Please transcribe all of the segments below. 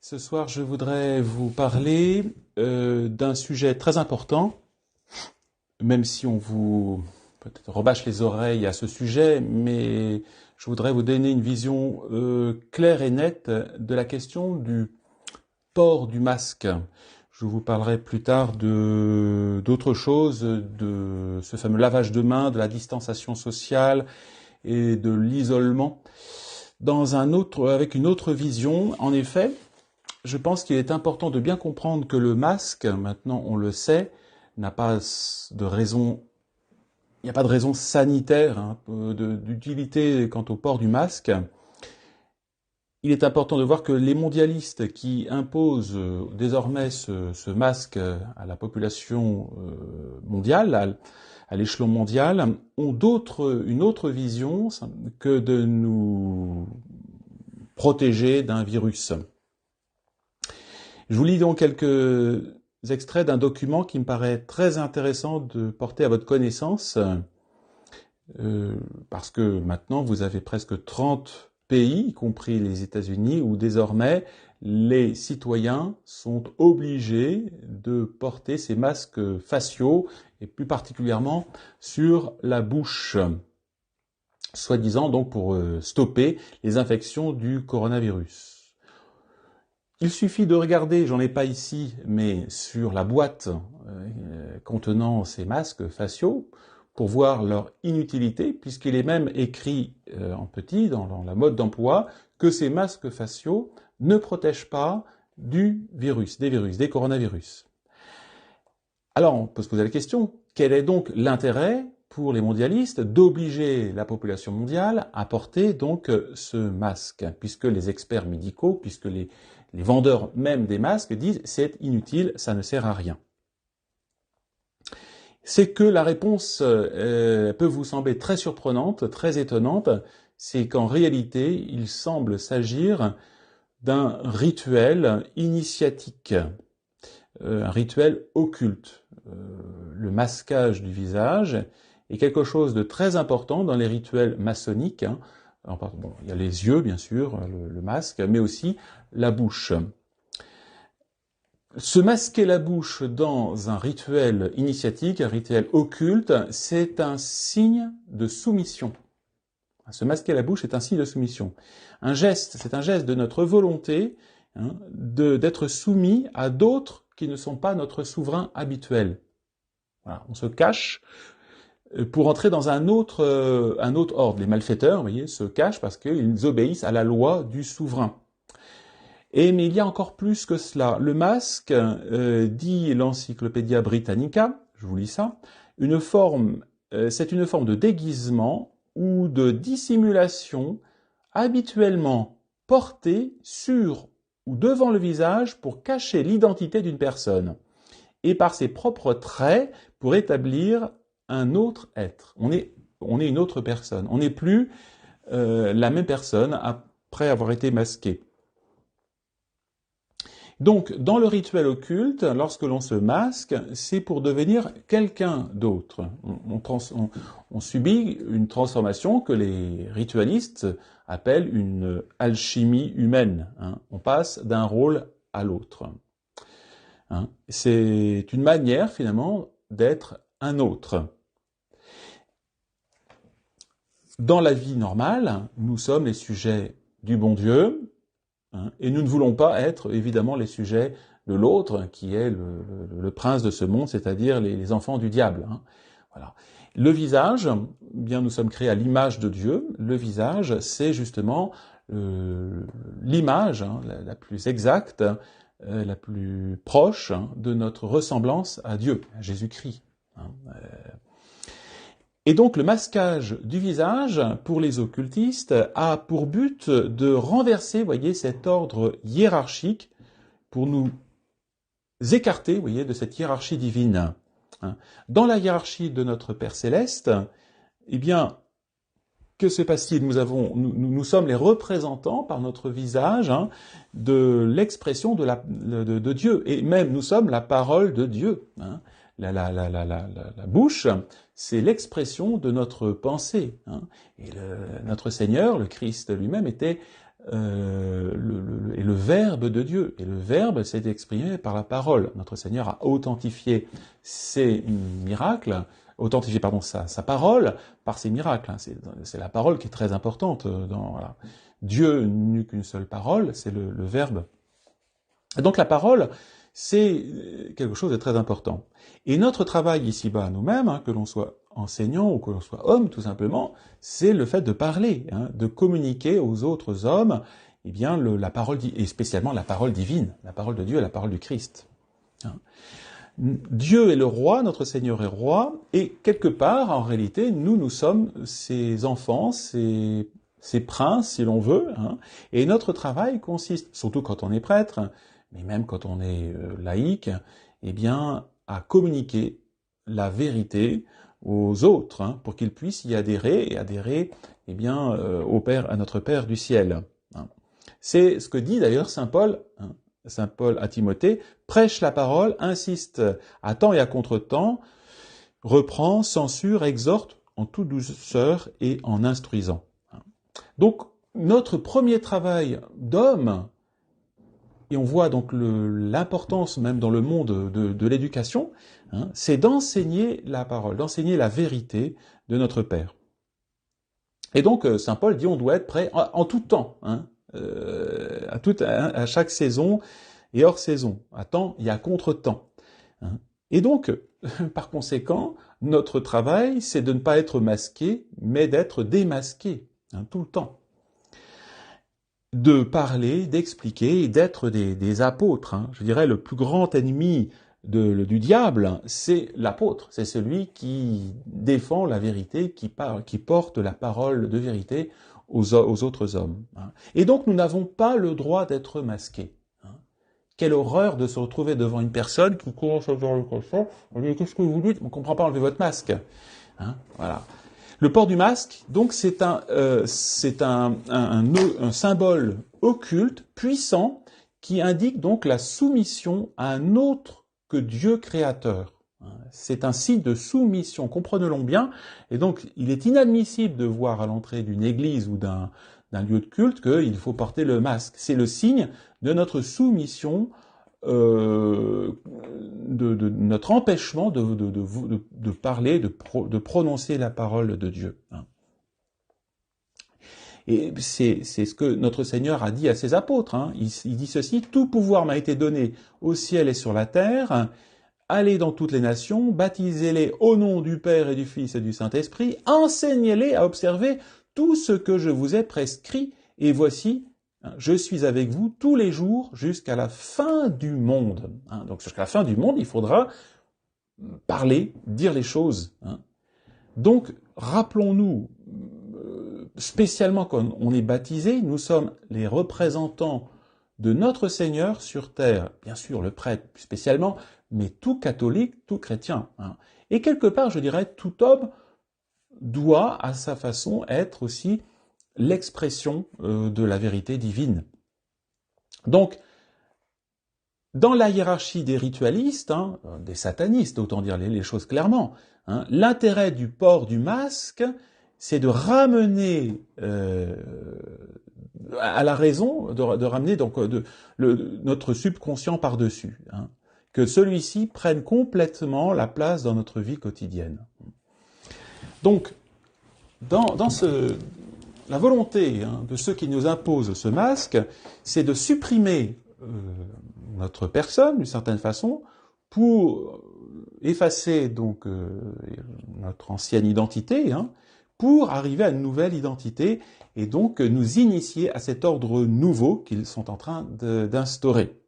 Ce soir, je voudrais vous parler d'un sujet très important, même si on vous peut-être rebâche les oreilles à ce sujet, mais je voudrais vous donner une vision claire et nette de la question du port du masque. Je vous parlerai plus tard d'autre chose, de ce fameux lavage de mains, de la distanciation sociale et de l'isolement, avec une autre vision. En effet, je pense qu'il est important de bien comprendre que le masque, maintenant on le sait, n'a pas de raison, il n'y a pas de raison sanitaire d'utilité quant au port du masque. Il est important de voir que les mondialistes qui imposent désormais ce masque à la population mondiale, à l'échelon mondial, ont une autre vision que de nous protéger d'un virus. Je vous lis donc quelques extraits d'un document qui me paraît très intéressant de porter à votre connaissance, parce que maintenant vous avez presque 30 pays, y compris les États-Unis, où désormais les citoyens sont obligés de porter ces masques faciaux, et plus particulièrement sur la bouche, soi-disant donc pour stopper les infections du coronavirus. Il suffit de regarder, j'en ai pas ici, mais sur la boîte contenant ces masques faciaux, pour voir leur inutilité, puisqu'il est même écrit en petit, dans la mode d'emploi, que ces masques faciaux ne protègent pas des virus, des coronavirus. Alors, on peut se poser la question, quel est donc l'intérêt pour les mondialistes d'obliger la population mondiale à porter donc ce masque, puisque les experts médicaux, puisque les vendeurs même des masques disent c'est inutile, ça ne sert à rien. C'est que la réponse peut vous sembler très surprenante, très étonnante, c'est qu'en réalité, il semble s'agir d'un rituel initiatique, un rituel occulte. Le masquage du visage est quelque chose de très important dans les rituels maçonniques. Alors, bon, il y a les yeux, bien sûr, le masque, mais aussi la bouche. Se masquer la bouche dans un rituel initiatique, un rituel occulte, c'est un signe de soumission. Se masquer la bouche est un signe de soumission. C'est un geste de notre volonté d'être soumis à d'autres qui ne sont pas notre souverain habituel. Voilà, on se cache pour entrer dans un autre ordre. Les malfaiteurs, vous voyez, se cachent parce qu'ils obéissent à la loi du souverain. Mais il y a encore plus que cela. Le masque, dit l'Encyclopædia Britannica, je vous lis ça, c'est une forme de déguisement ou de dissimulation habituellement portée sur ou devant le visage pour cacher l'identité d'une personne et par ses propres traits pour établir un autre être. On est une autre personne. On n'est plus la même personne après avoir été masqué. Donc, dans le rituel occulte, lorsque l'on se masque, c'est pour devenir quelqu'un d'autre. On subit une transformation que les ritualistes appellent une alchimie humaine. On passe d'un rôle à l'autre. C'est une manière, finalement, d'être un autre. Dans la vie normale, nous sommes les sujets du bon Dieu, et nous ne voulons pas être, évidemment, les sujets de l'autre, qui est le prince de ce monde, c'est-à-dire les enfants du diable. Voilà. Le visage, bien nous sommes créés à l'image de Dieu, le visage, c'est justement l'image la plus exacte, la plus proche de notre ressemblance à Dieu, à Jésus-Christ. Et donc le masquage du visage, pour les occultistes, a pour but de renverser, voyez, cet ordre hiérarchique pour nous écarter, voyez, de cette hiérarchie divine. Dans la hiérarchie de notre Père Céleste, eh bien, que se passe-t-il ? Nous sommes les représentants par notre visage de l'expression de Dieu, et même nous sommes la parole de Dieu. La bouche, c'est l'expression de notre pensée. Et notre Seigneur, le Christ lui-même, était et le Verbe de Dieu. Et le Verbe s'est exprimé par la parole. Notre Seigneur a authentifié ses miracles, authentifié sa parole par ses miracles. C'est la parole qui est très importante. Voilà. Dieu n'eut qu'une seule parole, c'est le Verbe. Et donc la parole, c'est quelque chose de très important. Et notre travail ici-bas nous-mêmes, que l'on soit enseignant ou que l'on soit homme, tout simplement, c'est le fait de parler, de communiquer aux autres hommes, eh bien, la parole, et spécialement la parole divine, la parole de Dieu et la parole du Christ. Dieu est le roi, notre Seigneur est roi, et quelque part, en réalité, nous sommes ses enfants, ses princes, si l'on veut, et notre travail consiste, surtout quand on est prêtre, mais même quand on est laïque, eh bien, à communiquer la vérité aux autres, pour qu'ils puissent y adhérer, et adhérer, eh bien, à notre Père du ciel. C'est ce que dit d'ailleurs Saint Paul à Timothée, prêche la parole, insiste à temps et à contre-temps, reprend, censure, exhorte en toute douceur et en instruisant. Donc, notre premier travail d'homme, et on voit donc l'importance même dans le monde de l'éducation, c'est d'enseigner la parole, d'enseigner la vérité de notre Père. Et donc, Saint Paul dit on doit être prêt en tout temps, à chaque saison et hors saison, à temps et à contre-temps. Et donc, par conséquent, notre travail, c'est de ne pas être masqué, mais d'être démasqué, tout le temps. De parler, d'expliquer et d'être des apôtres. Je dirais le plus grand ennemi du diable, c'est l'apôtre. C'est celui qui défend la vérité, qui porte la parole de vérité aux autres hommes. Et donc nous n'avons pas le droit d'être masqués. Quelle horreur de se retrouver devant une personne qui commence à parler comme ça. On dit, qu'est-ce que vous dites? On ne comprend pas, enlevez votre masque. Voilà. Le port du masque, donc, c'est un symbole occulte, puissant, qui indique donc la soumission à un autre que Dieu créateur. C'est un signe de soumission, comprenons-le bien. Et donc, il est inadmissible de voir à l'entrée d'une église ou d'un lieu de culte qu'il faut porter le masque. C'est le signe de notre soumission, de notre empêchement de parler, de prononcer la parole de Dieu. Et c'est ce que notre Seigneur a dit à ses apôtres. Il dit ceci, « Tout pouvoir m'a été donné au ciel et sur la terre. Allez dans toutes les nations, baptisez-les au nom du Père et du Fils et du Saint-Esprit, enseignez-les à observer tout ce que je vous ai prescrit, et voici, je suis avec vous tous les jours jusqu'à la fin du monde. » Donc jusqu'à la fin du monde, il faudra parler, dire les choses. Donc, rappelons-nous, spécialement quand on est baptisé, nous sommes les représentants de notre Seigneur sur terre. Bien sûr, le prêtre spécialement, mais tout catholique, tout chrétien. Et quelque part, je dirais, tout homme doit, à sa façon, être aussi l'expression de la vérité divine. Donc, dans la hiérarchie des ritualistes, des satanistes, autant dire les choses clairement, l'intérêt du port du masque, c'est de ramener à la raison, de ramener donc notre subconscient par-dessus, que celui-ci prenne complètement la place dans notre vie quotidienne. Donc, dans la volonté de ceux qui nous imposent ce masque, c'est de supprimer notre personne, d'une certaine façon, pour effacer donc notre ancienne identité, pour arriver à une nouvelle identité et donc nous initier à cet ordre nouveau qu'ils sont en train d'instaurer.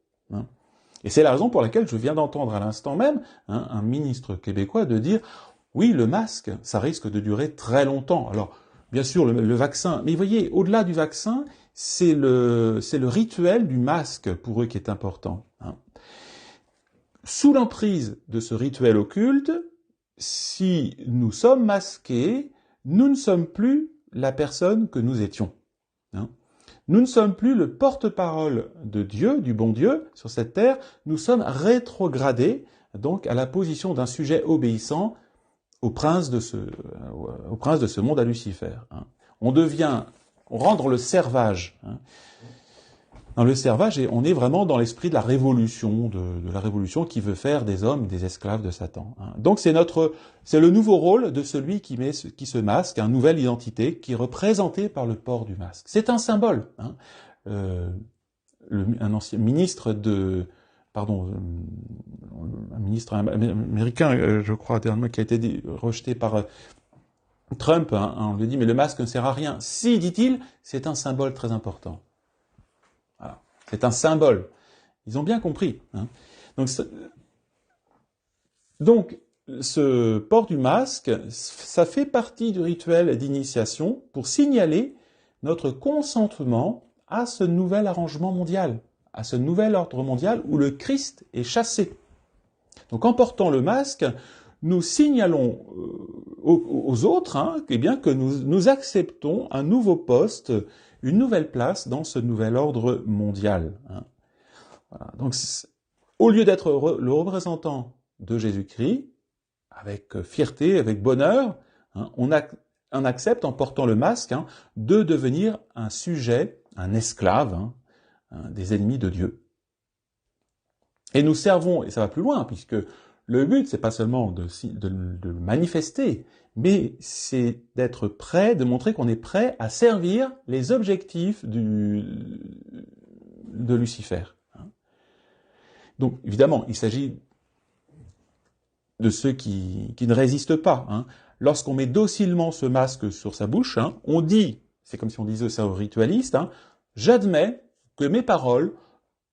Et c'est la raison pour laquelle je viens d'entendre à l'instant même un ministre québécois de dire « Oui, le masque, ça risque de durer très longtemps. » Alors, bien sûr, le vaccin, mais vous voyez, au-delà du vaccin, c'est le rituel du masque pour eux qui est important. Sous l'emprise de ce rituel occulte, si nous sommes masqués, nous ne sommes plus la personne que nous étions. Nous ne sommes plus le porte-parole de Dieu, du bon Dieu, sur cette terre. Nous sommes rétrogradés, donc, à la position d'un sujet obéissant au prince de ce monde, à Lucifer. On rend le servage. Dans le servage, on est vraiment dans l'esprit de la révolution, de la révolution qui veut faire des hommes des esclaves de Satan. Donc c'est le nouveau rôle de celui qui se masque, une nouvelle identité qui est représentée par le port du masque. C'est un symbole. Un ancien ministre un ministre américain, je crois, dernièrement, qui a été rejeté par Trump, on lui dit mais le masque ne sert à rien. Si, dit-il, c'est un symbole très important. Voilà. C'est un symbole. Ils ont bien compris. Donc, ce port du masque, ça fait partie du rituel d'initiation pour signaler notre consentement à ce nouvel arrangement mondial, à ce nouvel ordre mondial où le Christ est chassé. Donc, en portant le masque, nous signalons aux autres eh bien, que nous acceptons un nouveau poste, une nouvelle place dans ce nouvel ordre mondial. Voilà. Donc, au lieu d'être le représentant de Jésus-Christ, avec fierté, avec bonheur, on accepte, en portant le masque, de devenir un sujet, un esclave, des ennemis de Dieu. Et nous servons, et ça va plus loin, puisque le but, c'est pas seulement de manifester, mais c'est d'être prêt, de montrer qu'on est prêt à servir les objectifs de Lucifer. Donc, évidemment, il s'agit de ceux qui ne résistent pas. Lorsqu'on met docilement ce masque sur sa bouche, on dit, c'est comme si on disait ça aux ritualistes, j'admets que mes paroles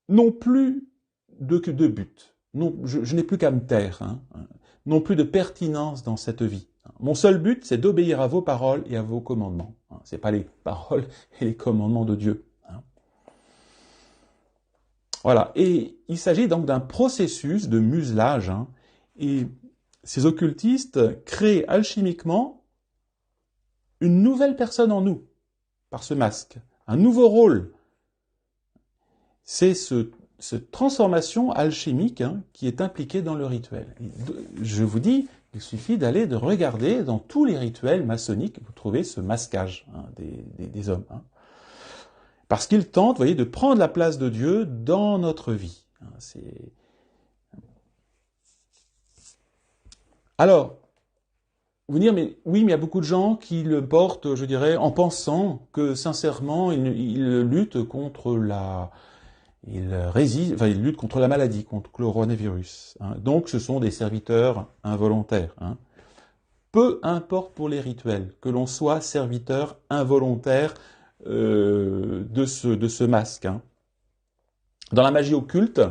n'ont plus de but. Non, je n'ai plus qu'à me taire, non plus de pertinence dans cette vie. Mon seul but, c'est d'obéir à vos paroles et à vos commandements. C'est pas les paroles et les commandements de Dieu. Voilà. Et il s'agit donc d'un processus de muselage. Et ces occultistes créent alchimiquement une nouvelle personne en nous, par ce masque, un nouveau rôle. C'est cette transformation alchimique qui est impliquée dans le rituel. Je vous dis, il suffit de regarder dans tous les rituels maçonniques, vous trouvez ce masquage des hommes. Parce qu'ils tentent, vous voyez, de prendre la place de Dieu dans notre vie. Alors, vous dire, mais oui, mais il y a beaucoup de gens qui le portent, je dirais, en pensant que sincèrement, ils luttent contre ils luttent contre la maladie, contre le coronavirus. Donc, ce sont des serviteurs involontaires. Peu importe pour les rituels, que l'on soit serviteur involontaire de ce masque. Dans la magie occulte,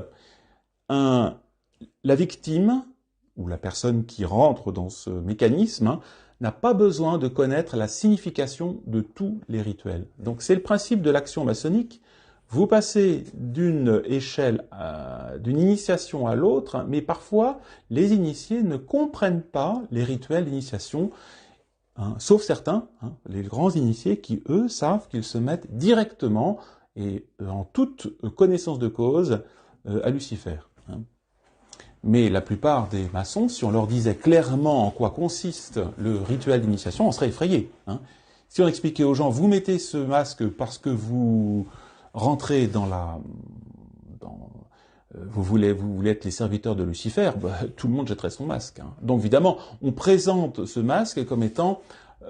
la victime, ou la personne qui rentre dans ce mécanisme, n'a pas besoin de connaître la signification de tous les rituels. Donc c'est le principe de l'action maçonnique. Vous passez d'une échelle, d'une initiation à l'autre, mais parfois les initiés ne comprennent pas les rituels d'initiation, sauf certains, les grands initiés qui, eux, savent qu'ils se mettent directement et en toute connaissance de cause à Lucifer. Mais la plupart des maçons, si on leur disait clairement en quoi consiste le rituel d'initiation, on serait effrayés. Si on expliquait aux gens, vous mettez ce masque parce que vous rentrez vous voulez être les serviteurs de Lucifer, tout le monde jetterait son masque. Donc évidemment, on présente ce masque comme étant,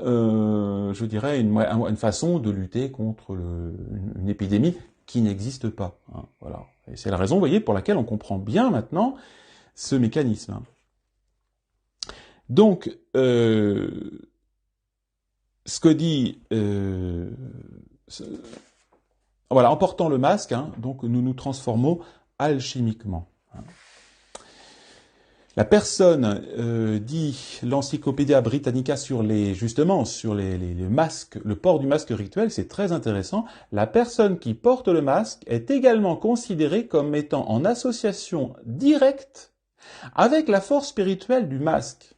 je dirais, une façon de lutter contre une épidémie qui n'existe pas. Voilà. Et c'est la raison, vous voyez, pour laquelle on comprend bien maintenant ce mécanisme. Donc, ce que dit... voilà, en portant le masque, donc nous nous transformons alchimiquement. La personne dit l'Encyclopédia Britannica sur les masques, le port du masque rituel, c'est très intéressant. La personne qui porte le masque est également considérée comme étant en association directe avec la force spirituelle du masque,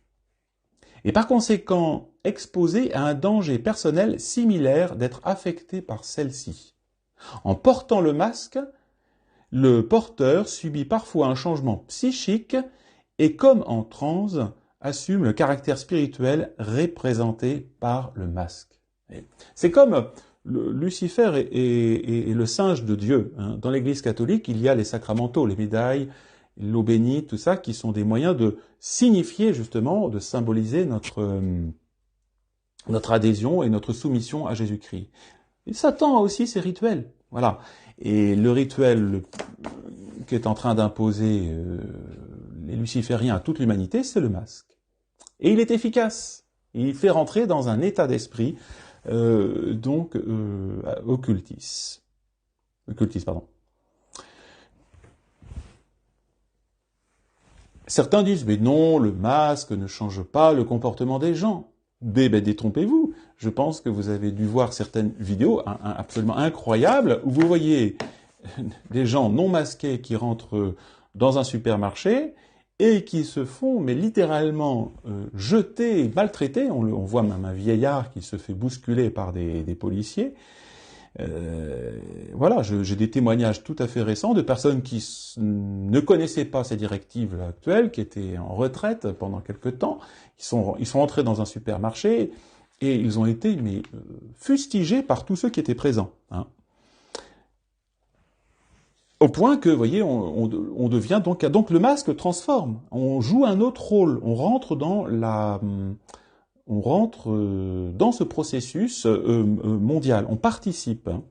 et par conséquent exposée à un danger personnel similaire d'être affecté par celle-ci. En portant le masque, le porteur subit parfois un changement psychique et, comme en transe, assume le caractère spirituel représenté par le masque. C'est comme Lucifer est le singe de Dieu. Hein. Dans l'Église catholique, il y a les sacramentaux, les médailles, l'eau bénite, tout ça, qui sont des moyens de signifier justement, de symboliser notre adhésion et notre soumission à Jésus-Christ. Et Satan a aussi ses rituels. Voilà. Et le rituel qu'est en train d'imposer les lucifériens à toute l'humanité, c'est le masque. Et il est efficace. Il fait rentrer dans un état d'esprit, occultis. Occultis, pardon. Certains disent, mais non, le masque ne change pas le comportement des gens. Détrompez-vous. Je pense que vous avez dû voir certaines vidéos absolument incroyables où vous voyez des gens non masqués qui rentrent dans un supermarché et qui se font, mais littéralement, jeter et maltraiter. On voit même un vieillard qui se fait bousculer par des policiers. Voilà, j'ai des témoignages tout à fait récents de personnes qui ne connaissaient pas ces directives actuelles, qui étaient en retraite pendant quelque temps, ils sont entrés dans un supermarché et ils ont été fustigés par tous ceux qui étaient présents. Hein. Au point que, vous voyez, on devient donc le masque transforme. On joue un autre rôle. On rentre dans ce processus mondial. On participe. Hein.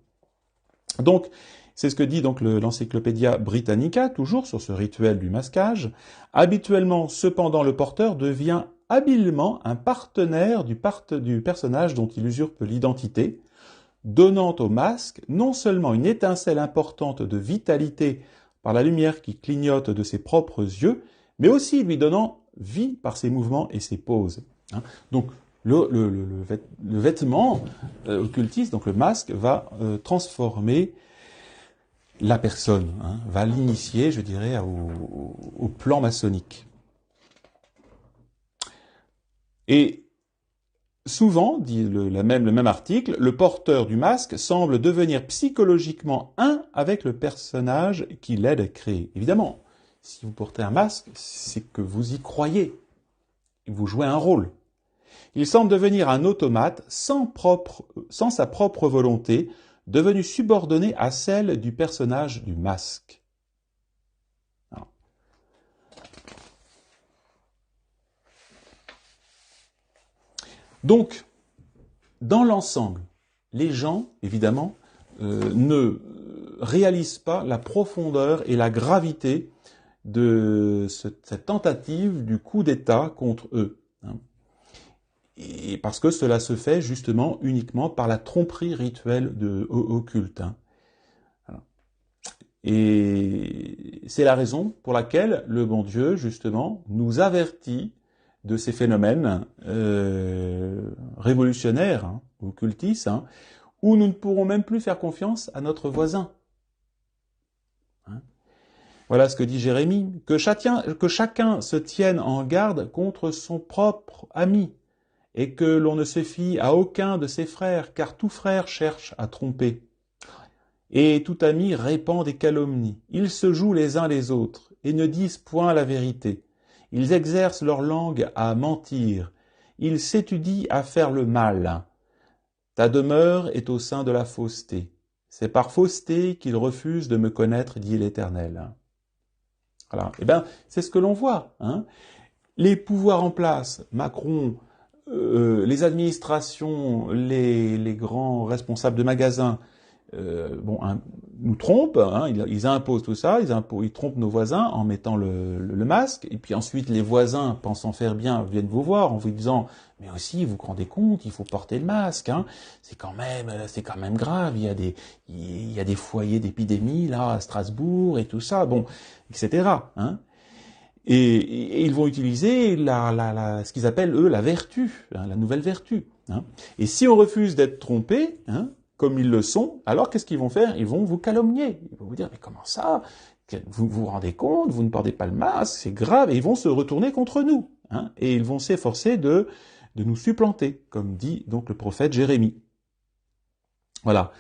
Donc, c'est ce que dit donc l'Encyclopédia Britannica, toujours sur ce rituel du masquage. Habituellement, cependant, le porteur devient habilement un partenaire du personnage dont il usurpe l'identité, donnant au masque non seulement une étincelle importante de vitalité par la lumière qui clignote de ses propres yeux, mais aussi lui donnant vie par ses mouvements et ses poses. Hein. Donc, le vêtement occultiste, donc le masque, va transformer la personne, hein, va l'initier, je dirais, au plan maçonnique. Et souvent, dit le même article, le porteur du masque semble devenir psychologiquement un avec le personnage qui l'aide à créer. Évidemment, si vous portez un masque, c'est que vous y croyez. Vous jouez un rôle. Il semble devenir un automate sans sa propre volonté, devenu subordonné à celle du personnage du masque. Alors. Donc, dans l'ensemble, les gens, évidemment, ne réalisent pas la profondeur et la gravité de cette tentative du coup d'État contre eux. Hein. Et parce que cela se fait justement uniquement par la tromperie rituelle occulte. Hein. Voilà. Et c'est la raison pour laquelle le bon Dieu, justement, nous avertit de ces phénomènes révolutionnaires, hein, occultistes, hein, où nous ne pourrons même plus faire confiance à notre voisin. Hein. Voilà ce que dit Jérémie, que chacun se tienne en garde contre son propre ami, et que l'on ne se fie à aucun de ses frères, car tout frère cherche à tromper. Et tout ami répand des calomnies. Ils se jouent les uns les autres, et ne disent point la vérité. Ils exercent leur langue à mentir. Ils s'étudient à faire le mal. Ta demeure est au sein de la fausseté. C'est par fausseté qu'ils refusent de me connaître, dit l'Éternel. Voilà. Eh bien, c'est ce que l'on voit. Hein. Les pouvoirs en place, Macron, les administrations, les grands responsables de magasins, nous trompent, hein, ils imposent tout ça, ils trompent nos voisins en mettant le masque, et puis ensuite les voisins, pensant faire bien, viennent vous voir en vous disant « mais aussi, vous vous rendez compte, il faut porter le masque, hein, c'est quand même grave, il y a des foyers d'épidémie là à Strasbourg et tout ça, bon, etc. Hein. Et ils vont utiliser ce qu'ils appellent, eux, la vertu, hein, la nouvelle vertu. Hein. Et si on refuse d'être trompé, hein, comme ils le sont, alors qu'est-ce qu'ils vont faire? Ils vont vous calomnier. Ils vont vous dire, mais comment ça? Vous vous rendez compte? Vous ne portez pas le masque, c'est grave. Et ils vont se retourner contre nous. Hein, et ils vont s'efforcer de nous supplanter, comme dit donc le prophète Jérémie. Voilà.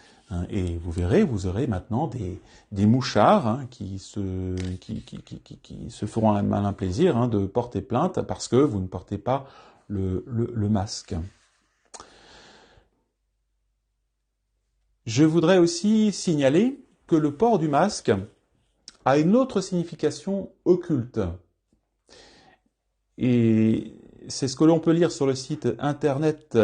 Et vous verrez, vous aurez maintenant des mouchards hein, qui se feront un malin plaisir hein, de porter plainte parce que vous ne portez pas le masque. Je voudrais aussi signaler que le port du masque a une autre signification occulte. Et c'est ce que l'on peut lire sur le site internet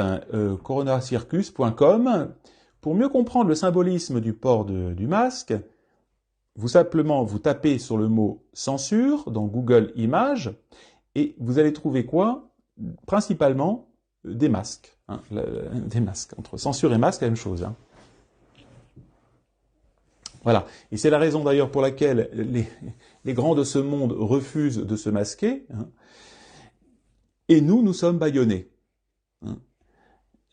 coronacircus.com. Pour mieux comprendre le symbolisme du port du masque, vous tapez sur le mot censure dans Google Images et vous allez trouver quoi? Principalement des masques. Des masques. Entre censure et masque, la même chose. Voilà. Et c'est la raison d'ailleurs pour laquelle les grands de ce monde refusent de se masquer. Et nous sommes bâillonnés.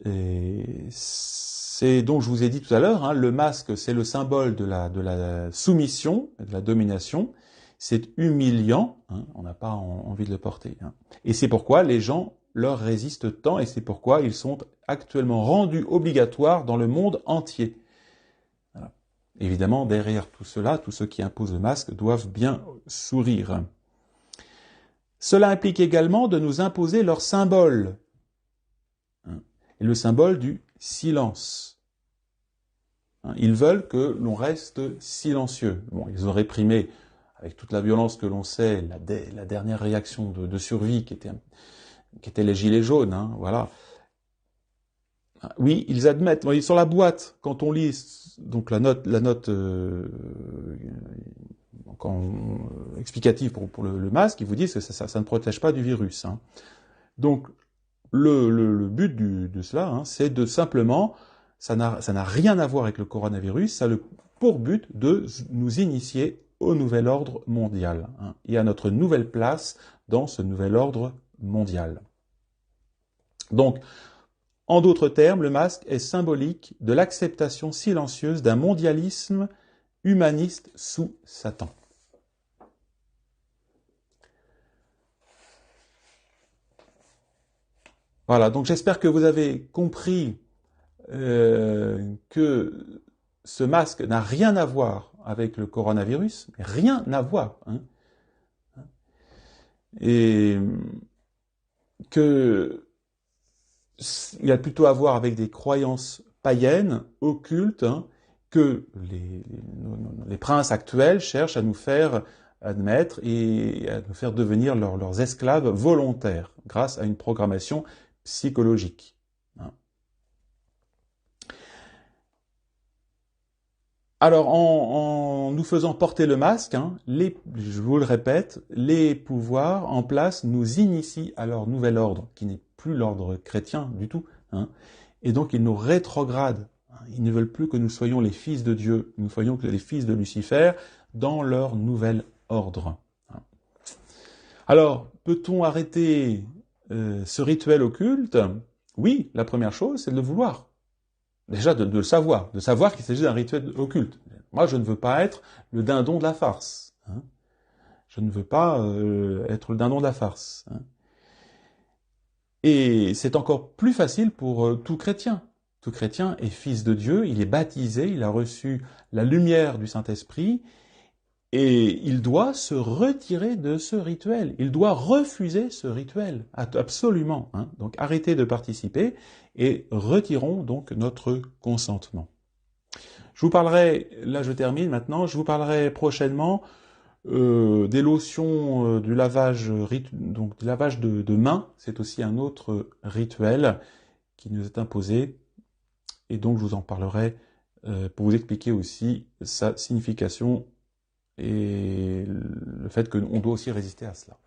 Et c'est donc, je vous ai dit tout à l'heure, le masque, c'est le symbole de la soumission, de la domination. C'est humiliant, on n'a pas envie de le porter. Et c'est pourquoi les gens leur résistent tant, et c'est pourquoi ils sont actuellement rendus obligatoires dans le monde entier. Voilà. Évidemment, derrière tout cela, tous ceux qui imposent le masque doivent bien sourire. Cela implique également de nous imposer leur symbole. Et le symbole du silence. Ils veulent que l'on reste silencieux. Bon, ils ont réprimé, avec toute la violence que l'on sait, la dernière réaction de survie qui était les gilets jaunes, voilà. Oui, ils admettent. Sur la boîte, quand on lit donc la note explicative pour le masque, ils vous disent que ça ne protège pas du virus. Donc le but de cela, c'est de simplement, ça n'a rien à voir avec le coronavirus, ça a pour but de nous initier au nouvel ordre mondial et à notre nouvelle place dans ce nouvel ordre mondial. Donc, en d'autres termes, le masque est symbolique de l'acceptation silencieuse d'un mondialisme humaniste sous Satan. Voilà, donc j'espère que vous avez compris que ce masque n'a rien à voir avec le coronavirus, rien à voir. Et que il a plutôt à voir avec des croyances païennes, occultes, que les princes actuels cherchent à nous faire admettre et à nous faire devenir leurs esclaves volontaires grâce à une programmation psychologique. Alors, en nous faisant porter le masque, je vous le répète, les pouvoirs en place nous initient à leur nouvel ordre, qui n'est plus l'ordre chrétien du tout, et donc ils nous rétrogradent. Ils ne veulent plus que nous soyons les fils de Dieu, nous soyons que les fils de Lucifer dans leur nouvel ordre. Alors, peut-on arrêter ce rituel occulte? Oui, la première chose, c'est de le vouloir. Déjà, de le savoir, qu'il s'agit d'un rituel occulte. Moi, je ne veux pas être le dindon de la farce. Je ne veux pas être le dindon de la farce. Et c'est encore plus facile pour tout chrétien. Tout chrétien est fils de Dieu, il est baptisé, il a reçu la lumière du Saint-Esprit, et il doit se retirer de ce rituel. Il doit refuser ce rituel, absolument. Donc arrêtez de participer et retirons donc notre consentement. Je vous parlerai, là je termine maintenant, je vous parlerai prochainement des lotions du lavage, donc du lavage de mains. C'est aussi un autre rituel qui nous est imposé. Et donc je vous en parlerai pour vous expliquer aussi sa signification et le fait qu'on doit aussi résister à cela.